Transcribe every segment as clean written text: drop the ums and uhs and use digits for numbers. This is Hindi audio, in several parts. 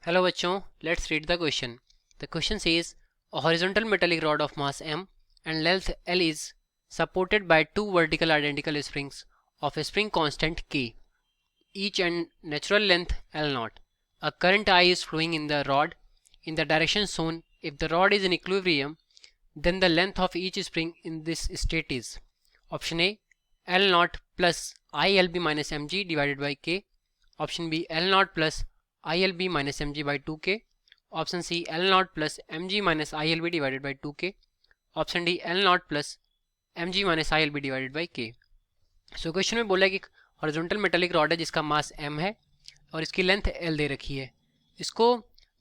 Hello बच्चों, let's read the question. The question says a horizontal metallic rod of mass m and length L is supported by two vertical identical springs of a spring constant K, each and natural length L0. A current I is flowing in the rod in the direction shown. If the rod is in equilibrium, then the length of each spring in this state is option A L0 plus ILB minus mg divided by K, option B L0 plus ILB minus mg by 2K, option C L0 plus mg minus ILB divided by 2K, option D L0 plus mg minus ILB divided by K। So question में बोला है कि हॉरिजॉन्टल मेटालिक रॉड है जिसका मास m है और इसकी लेंथ L दे रखी है। इसको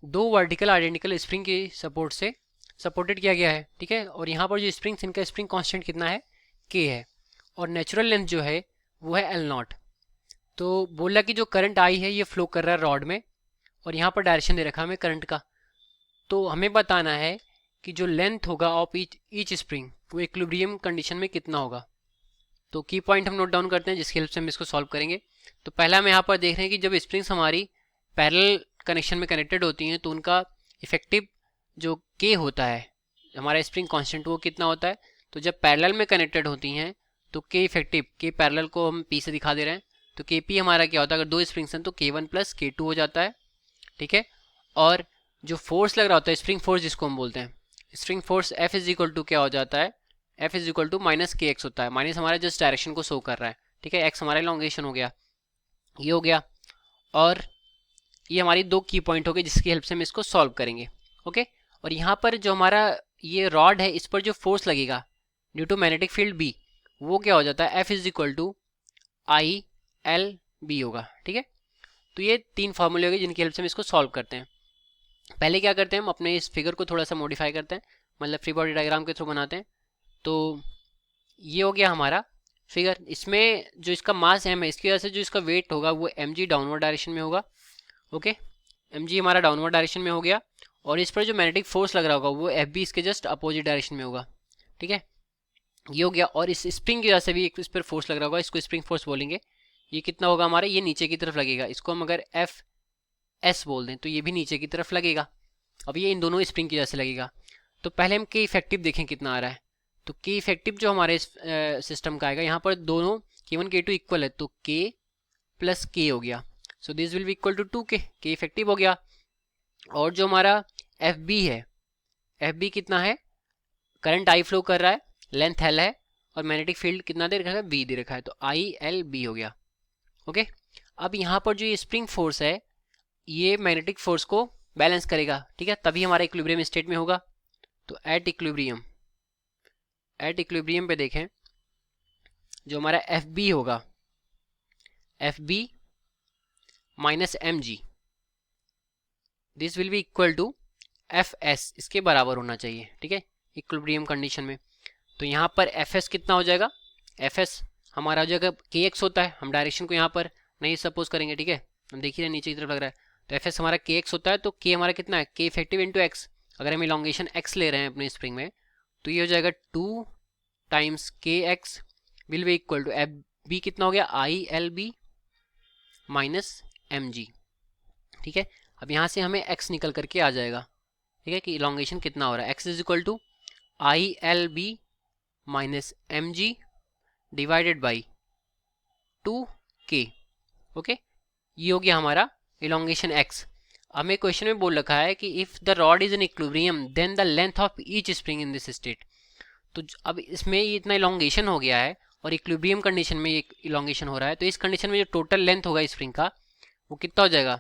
दो वर्टिकल आइडेंटिकल स्प्रिंग की सपोर्ट से सपोर्टेड किया गया है, ठीक है। और यहाँ पर जो स्प्रिंग्स, इनका स्प्रिंग कांस्टेंट कितना है, K है, और नेचुरल लेंथ जो है वो है L0। तो बोला कि जो करंट आई है ये फ्लो कर रहा है रॉड में और यहाँ पर डायरेक्शन दे रखा है हमें करंट का। तो हमें बताना है कि जो लेंथ होगा ऑफ ईच स्प्रिंग वो इक्विलिब्रियम कंडीशन में कितना होगा। तो की पॉइंट हम नोट डाउन करते हैं जिसकी हेल्प से हम इसको सॉल्व करेंगे। तो पहला हम यहाँ पर देख रहे हैं कि जब स्प्रिंग्स हमारी पैरेलल कनेक्शन में कनेक्टेड होती हैं तो उनका इफेक्टिव जो के होता है, हमारा स्प्रिंग कांस्टेंट, वो कितना होता है। तो जब पैरेलल में कनेक्टेड होती हैं तो के इफेक्टिव, के पैरेलल को हम पी से दिखा दे रहे हैं, तो के पी हमारा क्या होता है, अगर दो स्प्रिंग्स हैं तो K1 प्लस K2 हो जाता है, ठीक है। और जो फोर्स लग रहा होता है, स्प्रिंग फोर्स जिसको हम बोलते हैं, spring force F is equal to क्या हो जाता है, F is equal to minus k x होता है। माइनस हमारा जस्ट डायरेक्शन को शो कर रहा है, ठीक है। एक्स हमारा इलॉन्गेशन हो गया, ये हो गया, और ये हमारी दो की पॉइंट हो गए जिसकी हेल्प से हम इसको सॉल्व करेंगे, ओके। और यहाँ पर जो हमारा ये रॉड है इस पर जो फोर्स लगेगा due to magnetic field B, वो क्या हो जाता है, F is equal to ILB होगा, ठीक है। तो ये तीन फार्मूले हो गए जिनकी हेल्प से हम इसको सॉल्व करते हैं। पहले क्या करते हैं, हम अपने इस फिगर को थोड़ा सा मॉडिफाई करते हैं, मतलब फ्री बॉडी डायग्राम के थ्रू बनाते हैं। तो ये हो गया हमारा फिगर। इसमें जो इसका मास m है, इसकी वजह से जो इसका वेट होगा वो mg डाउनवर्ड डायरेक्शन में होगा, ओके। mg हमारा डाउनवर्ड डायरेक्शन में हो गया, और इस पर जो मैग्नेटिक फोर्स लग रहा होगा वो FB इसके जस्ट अपोजिट डायरेक्शन में होगा, ठीक है। ये हो गया, और इस स्प्रिंग की वजह से भी एक इस पर फोर्स लग रहा होगा, इसको स्प्रिंग फोर्स बोलेंगे। ये कितना होगा हमारा, ये नीचे की तरफ लगेगा, इसको हम अगर FS बोल दें तो ये भी नीचे की तरफ लगेगा। अब ये इन दोनों स्प्रिंग की वजह से लगेगा। तो पहले हम के इफेक्टिव देखें कितना आ रहा है। तो के इफेक्टिव जो हमारे सिस्टम का आएगा, यहाँ पर दोनों K1 K2 इक्वल है तो K प्लस K हो गया, so this will be equal to 2K। K effective हो गया। और जो हमारा FB है, FB कितना है, करंट I फ्लो कर रहा है, लेंथ L है, और मैग्नेटिक फील्ड कितना दे रखा है, B दे रखा है, तो ILB हो गया, ओके। अब यहाँ पर जो ये स्प्रिंग फोर्स है ये मैग्नेटिक फोर्स को बैलेंस करेगा, ठीक है, तभी हमारा इक्विलिब्रियम स्टेट में होगा। तो एट इक्विलिब्रियम पे देखें, जो हमारा FB होगा, FB minus mg, this will be equal to FS, इसके बराबर होना चाहिए, ठीक है, इक्विलिब्रियम कंडीशन में। तो यहाँ पर FS कितना हो जाएगा, FS हमारा जो KX होता है, हम डायरेक्शन को यहाँ पर नहीं सपोज करेंगे, ठीक है, हम देख ही रहे नीचे की तरफ लग रहा है, तो FS हमारा KX होता है। तो K हमारा कितना है, K इफेक्टिव इंटू X, अगर हम इलॉन्गेशन X ले रहे हैं अपने स्प्रिंग में तो ये हो जाएगा 2 times KX will be equal to FB कितना हो गया, ILB माइनस mg, ठीक है। अब यहाँ से हमें X निकल करके आ जाएगा, ठीक है, कि इलॉन्गेशन कितना हो रहा है, X is equal to ILB minus mg divided by 2K, okay. ये हो गया हमारा इलॉन्गेशन X। हमें क्वेश्चन में बोल रखा है कि if the rod is in equilibrium then the length of each spring in this state. तो अब इसमें ये इतना इलॉन्गेशन हो गया है और इक्विलिब्रियम कंडीशन में ये इलॉन्गेशन हो रहा है, तो इस कंडीशन में जो टोटल लेंथ होगा स्प्रिंग का वो कितना हो जाएगा।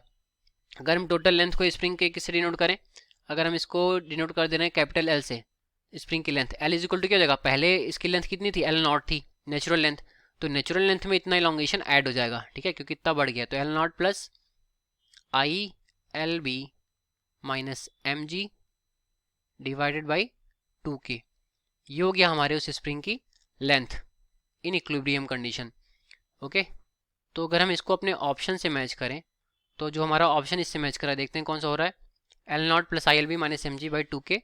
अगर हम टोटल लेंथ को स्प्रिंग के किससे डिनोट करें, अगर हम इसको डिनोट कर दे रहे हैं कैपिटल L से, स्प्रिंग की length L is equal to क्या हो जाएगा, पहले इसकी लेंथ कितनी थी, L0 थी नेचुरल लेंथ, तो नेचुरल लेंथ में इतना इलॉन्गेशन ऐड हो जाएगा, ठीक है, क्योंकि इतना बढ़ गया, तो L0 plus ILB minus mg divided by 2K। ये हो गया हमारे उस स्प्रिंग की length in equilibrium condition, okay. तो अगर हम इसको अपने ऑप्शन से मैच करें तो जो हमारा ऑप्शन इससे मैच करा, देखते हैं कौन सा हो रहा है, L0 plus ILB minus mg by 2K।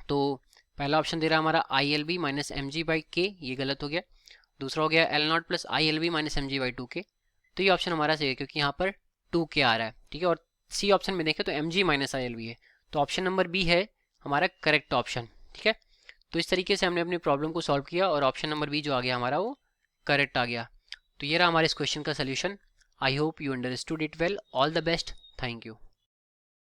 तो पहला ऑप्शन दे रहा है हमारा ILB minus mg by K, ये गलत हो गया। दूसरा हो गया L0 plus ILB minus mg by 2K, तो ये ऑप्शन हमारा सही है क्योंकि यहाँ पर 2K आ रहा है, ठीक है। और सी ऑप्शन में देखें तो mg minus I L V है, तो ऑप्शन नंबर बी है हमारा करेक्ट ऑप्शन। ठीक है, तो इस तरीके से हमने अपनी प्रॉब्लम को सॉल्व किया और ऑप्शन नंबर बी जो आ गया हमारा वो करेक्ट आ गया। तो ये रहा हमारे इस क्वेश्चन का solution. I hope you understood it well. All the best. Thank you.